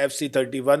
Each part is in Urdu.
FC-31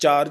4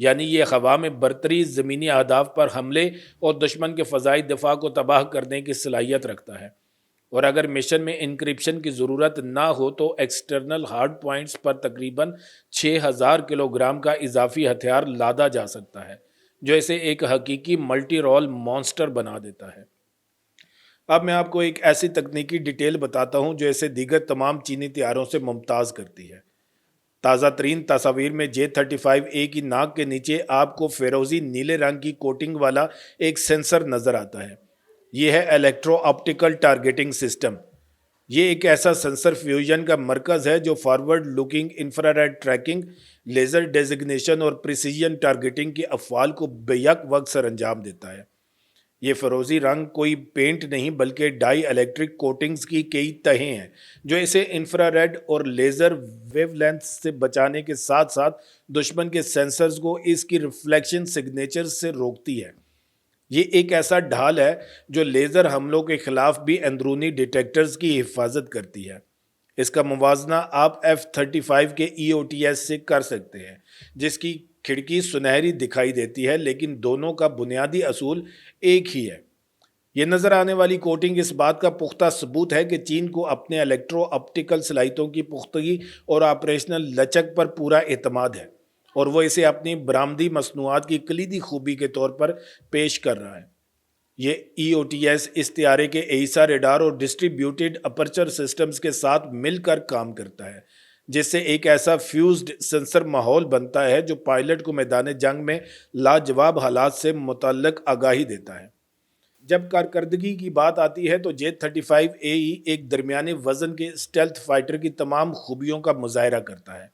یعنی یہ ہوا میں برتری، زمینی اہداف پر حملے اور دشمن کے فضائی دفاع کو تباہ کرنے کی صلاحیت رکھتا ہے۔ اور اگر مشن میں انکرپشن کی ضرورت نہ ہو تو ایکسٹرنل ہارڈ پوائنٹس پر تقریباً 6000 کلو گرام کا اضافی ہتھیار لادا جا سکتا ہے، جو اسے ایک حقیقی ملٹی رول مانسٹر بنا دیتا ہے۔ اب میں آپ کو ایک ایسی تکنیکی ڈیٹیل بتاتا ہوں جو اسے دیگر تمام چینی طیاروں سے ممتاز کرتی ہے۔ تازہ ترین تصاویر میں J-35A کی ناک کے نیچے آپ کو فیروزی نیلے رنگ کی کوٹنگ والا ایک سینسر نظر آتا ہے۔ یہ ہے الیکٹرو آپٹیکل ٹارگیٹنگ سسٹم۔ یہ ایک ایسا سینسر فیوژن کا مرکز ہے جو forward looking infrared tracking, laser designation اور پریسیجن ٹارگیٹنگ کے افعال کو بیک وقت سر انجام دیتا ہے۔ یہ فیروزی رنگ کوئی پینٹ نہیں بلکہ ڈائی الیکٹرک کوٹنگز کی کئی تہیں ہیں جو اسے انفراریڈ اور لیزر ویو لینتھ سے بچانے کے ساتھ ساتھ دشمن کے سینسرز کو اس کی ریفلیکشن سگنیچر سے روکتی ہے۔ یہ ایک ایسا ڈھال ہے جو لیزر حملوں کے خلاف بھی اندرونی ڈیٹیکٹرز کی حفاظت کرتی ہے۔ اس کا موازنہ آپ F-35 کے EOTS سے کر سکتے ہیں، جس کی کھڑکی سنہری دکھائی دیتی ہے، لیکن دونوں کا بنیادی اصول ایک ہی ہے۔ یہ نظر آنے والی کوٹنگ اس بات کا پختہ ثبوت ہے کہ چین کو اپنے الیکٹرو آپٹیکل صلاحیتوں کی پختگی اور آپریشنل لچک پر پورا اعتماد ہے، اور وہ اسے اپنی برآمدی مصنوعات کی کلیدی خوبی کے طور پر پیش کر رہا ہے۔ یہ EOTS اس طیارے کے AESA ریڈار اور ڈسٹریبیوٹیڈ اپرچر سسٹمز کے ساتھ مل کر کام کرتا ہے، جس سے ایک ایسا فیوزڈ سینسر ماحول بنتا ہے جو پائلٹ کو میدان جنگ میں لاجواب حالات سے متعلق آگاہی دیتا ہے۔ جب کارکردگی کی بات آتی ہے تو J-35AE ایک درمیانے وزن کے اسٹیلتھ فائٹر کی تمام خوبیوں کا مظاہرہ کرتا ہے۔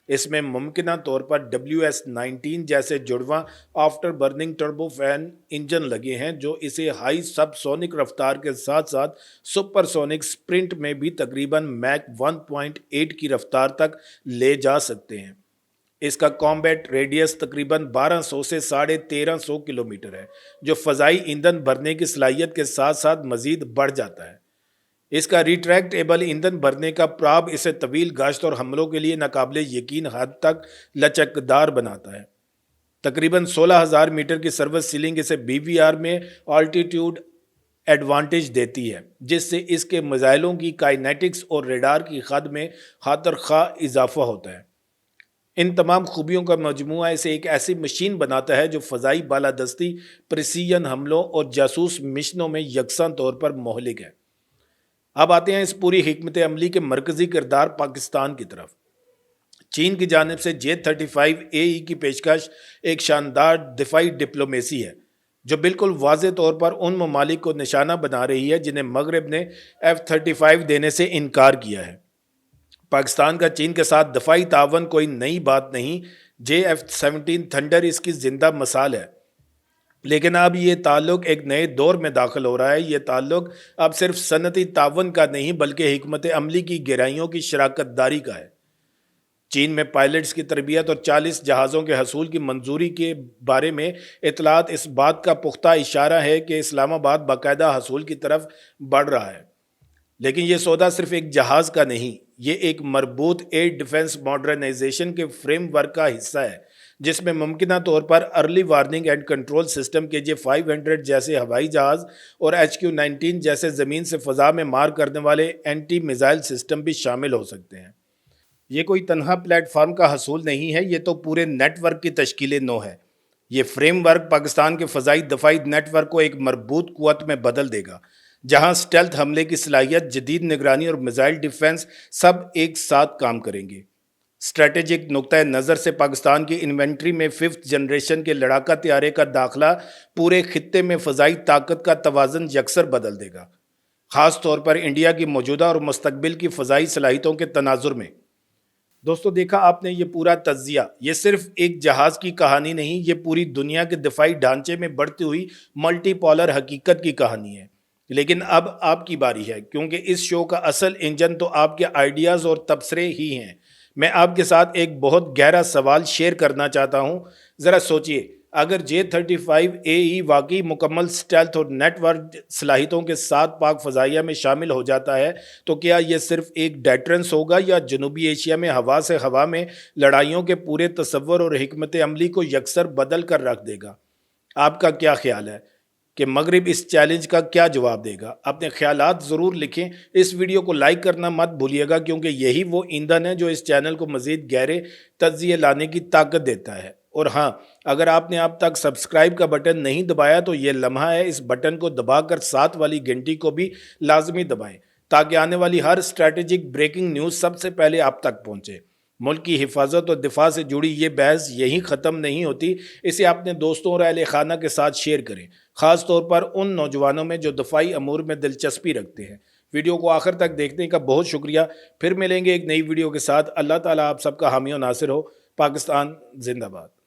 اس میں ممکنہ طور پر WS-19 جیسے جڑواں afterburning turbofan engine لگے ہیں جو اسے ہائی سب سونک رفتار کے ساتھ ساتھ سپر سونک سپرنٹ میں بھی تقریباً میک 1.8 کی رفتار تک لے جا سکتے ہیں۔ اس کا کامبیٹ ریڈیس تقریباً 1200 سے 1350 کلومیٹر ہے، جو فضائی ایندھن بھرنے کی صلاحیت کے ساتھ ساتھ مزید بڑھ جاتا ہے۔ اس کا ریٹریکٹیبل ایندھن بھرنے کا پراب اسے طویل گشت اور حملوں کے لیے ناقابل یقین حد تک لچکدار بناتا ہے۔ تقریباً 16,000 میٹر کی سروس سیلنگ اسے BVR میں آلٹیٹیوڈ ایڈوانٹیج دیتی ہے، جس سے اس کے میزائلوں کی کائنیٹکس اور ریڈار کی خد میں خاطر خواہ اضافہ ہوتا ہے۔ ان تمام خوبیوں کا مجموعہ اسے ایک ایسی مشین بناتا ہے جو فضائی بالادستی، پریسیجن حملوں اور جاسوس مشنوں میں یکساں طور پر مہلک ہے۔ اب آتے ہیں اس پوری حکمت عملی کے مرکزی کردار پاکستان کی طرف۔ چین کی جانب سے J-35AE کی پیشکش ایک شاندار دفاعی ڈپلومیسی ہے جو بالکل واضح طور پر ان ممالک کو نشانہ بنا رہی ہے جنہیں مغرب نے F-35 دینے سے انکار کیا ہے۔ پاکستان کا چین کے ساتھ دفاعی تعاون کوئی نئی بات نہیں، JF-17 تھنڈر اس کی زندہ مثال ہے۔ لیکن اب یہ تعلق ایک نئے دور میں داخل ہو رہا ہے۔ یہ تعلق اب صرف صنعتی تعاون کا نہیں بلکہ حکمت عملی کی گہرائیوں کی شراکت داری کا ہے۔ چین میں پائلٹس کی تربیت اور 40 جہازوں کے حصول کی منظوری کے بارے میں اطلاعات اس بات کا پختہ اشارہ ہے کہ اسلام آباد باقاعدہ حصول کی طرف بڑھ رہا ہے۔ لیکن یہ سودا صرف ایک جہاز کا نہیں، یہ ایک مربوط ایئر ڈیفنس ماڈرنائزیشن کے فریم ورک کا حصہ ہے، جس میں ممکنہ طور پر early warning and control system KJ-500 جیسے ہوائی جہاز اور HQ-19 جیسے زمین سے فضا میں مار کرنے والے اینٹی میزائل سسٹم بھی شامل ہو سکتے ہیں۔ یہ کوئی تنہا پلیٹ فارم کا حصول نہیں ہے، یہ تو پورے نیٹ ورک کی تشکیل نو ہے۔ یہ فریم ورک پاکستان کے فضائی دفاعی نیٹ ورک کو ایک مربوط قوت میں بدل دے گا، جہاں اسٹیلتھ حملے کی صلاحیت، جدید نگرانی اور میزائل ڈیفنس سب ایک ساتھ کام کریں گے۔ اسٹریٹجک نقطۂ نظر سے پاکستان کی انوینٹری میں 5th جنریشن کے لڑاکا طیارے کا داخلہ پورے خطے میں فضائی طاقت کا توازن یکسر بدل دے گا، خاص طور پر انڈیا کی موجودہ اور مستقبل کی فضائی صلاحیتوں کے تناظر میں۔ دوستو، دیکھا آپ نے یہ پورا تجزیہ، یہ صرف ایک جہاز کی کہانی نہیں، یہ پوری دنیا کے دفاعی ڈھانچے میں بڑھتی ہوئی ملٹی پولر حقیقت کی کہانی ہے۔ لیکن اب آپ کی باری ہے، کیونکہ اس شو کا اصل انجن تو آپ کے آئیڈیاز اور تبصرے ہی ہیں۔ میں آپ کے ساتھ ایک بہت گہرا سوال شیئر کرنا چاہتا ہوں۔ ذرا سوچئے، اگر J-35AE واقعی مکمل سٹیلتھ اور نیٹ ورک صلاحیتوں کے ساتھ پاک فضائیہ میں شامل ہو جاتا ہے تو کیا یہ صرف ایک ڈیٹرنس ہوگا یا جنوبی ایشیا میں ہوا سے ہوا میں لڑائیوں کے پورے تصور اور حکمت عملی کو یکسر بدل کر رکھ دے گا؟ آپ کا کیا خیال ہے کہ مغرب اس چیلنج کا کیا جواب دے گا؟ اپنے خیالات ضرور لکھیں۔ اس ویڈیو کو لائک کرنا مت بھولیے گا، کیونکہ یہی وہ ایندھن ہے جو اس چینل کو مزید گہرے تجزیے لانے کی طاقت دیتا ہے۔ اور ہاں، اگر آپ نے اب تک سبسکرائب کا بٹن نہیں دبایا تو یہ لمحہ ہے، اس بٹن کو دبا کر ساتھ والی گھنٹی کو بھی لازمی دبائیں تاکہ آنے والی ہر اسٹریٹجک بریکنگ نیوز سب سے پہلے آپ تک پہنچے۔ ملک کی حفاظت اور دفاع سے جڑی یہ بحث یہیں ختم نہیں ہوتی، اسے اپنے دوستوں اور اہل خانہ کے ساتھ شیئر کریں، خاص طور پر ان نوجوانوں میں جو دفاعی امور میں دلچسپی رکھتے ہیں۔ ویڈیو کو آخر تک دیکھنے کا بہت شکریہ۔ پھر ملیں گے ایک نئی ویڈیو کے ساتھ۔ اللہ تعالیٰ آپ سب کا حامی و ناصر ہو۔ پاکستان زندہ باد۔